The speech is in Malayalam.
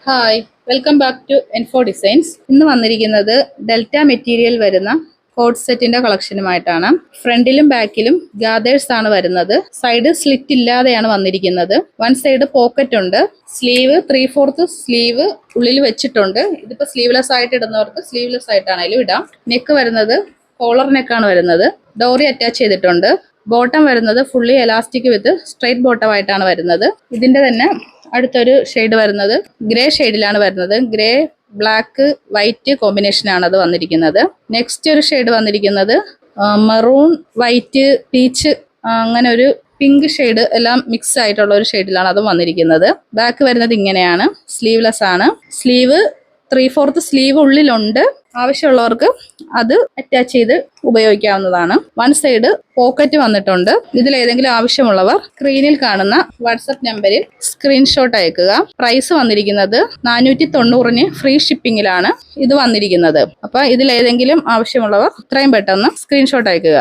Hi, welcome back to N4 designs. ഇന്ന് വന്നിരിക്കുന്നത് ഡെൽറ്റ മെറ്റീരിയൽ വരുന്ന കോഡ് സെറ്റിന്റെ കളക്ഷനുമായിട്ടാണ്. ഫ്രണ്ടിലും ബാക്കിലും ഗാദേഴ്സ് ആണ് വരുന്നത്. സൈഡ് സ്ലിറ്റ് ഇല്ലാതെയാണ് വന്നിരിക്കുന്നത്. വൺ സൈഡ് പോക്കറ്റ് ഉണ്ട്. സ്ലീവ് 3/4 സ്ലീവ് ഉള്ളിൽ വെച്ചിട്ടുണ്ട്. ഇതിപ്പോ സ്ലീവ്ലെസ് ആയിട്ട് ഇടുന്നവർക്ക് സ്ലീവ്ലെസ് ആയിട്ടാണെങ്കിലും ഇടാം. നെക്ക് വരുന്നത് കോളർ നെക്കാണ് വരുന്നത്. ഡോറി അറ്റാച്ച് ചെയ്തിട്ടുണ്ട്. ബോട്ടം വരുന്നത് ഫുള്ളി എലാസ്റ്റിക് വിത്ത് സ്ട്രൈറ്റ് ബോട്ടം ആയിട്ടാണ് വരുന്നത്. ഇതിന്റെ തന്നെ അടുത്തൊരു ഷെയ്ഡ് വരുന്നത് ഗ്രേ ഷെയ്ഡിലാണ് വരുന്നത്. ഗ്രേ ബ്ലാക്ക് വൈറ്റ് കോമ്പിനേഷനാണ് അത് വന്നിരിക്കുന്നത്. നെക്സ്റ്റ് ഒരു ഷെയ്ഡ് വന്നിരിക്കുന്നത് മെറൂൺ വൈറ്റ് പീച്ച് അങ്ങനെ ഒരു പിങ്ക് ഷെയ്ഡ് എല്ലാം മിക്സ് ആയിട്ടുള്ള ഒരു ഷെയ്ഡിലാണ് അത് വന്നിരിക്കുന്നത്. ബാക്ക് വരുന്നത് ഇങ്ങനെയാണ്. സ്ലീവ്ലെസ് ആണ്. സ്ലീവ് 3/4 സ്ലീവ് ഉള്ളിലുണ്ട്. ആവശ്യമുള്ളവർക്ക് അത് അറ്റാച്ച് ചെയ്ത് ഉപയോഗിക്കാവുന്നതാണ്. വൺ സൈഡ് പോക്കറ്റ് വന്നിട്ടുണ്ട്. ഇതിൽ ഏതെങ്കിലും ആവശ്യമുള്ളവർ സ്ക്രീനിൽ കാണുന്ന വാട്സപ്പ് നമ്പറിൽ സ്ക്രീൻഷോട്ട് അയക്കുക. പ്രൈസ് വന്നിരിക്കുന്നത് 490 ഫ്രീ ഷിപ്പിംഗിലാണ് ഇത് വന്നിരിക്കുന്നത്. അപ്പൊ ഇതിൽ ഏതെങ്കിലും ആവശ്യമുള്ളവർ എത്രയും പെട്ടെന്ന് സ്ക്രീൻഷോട്ട് അയക്കുക.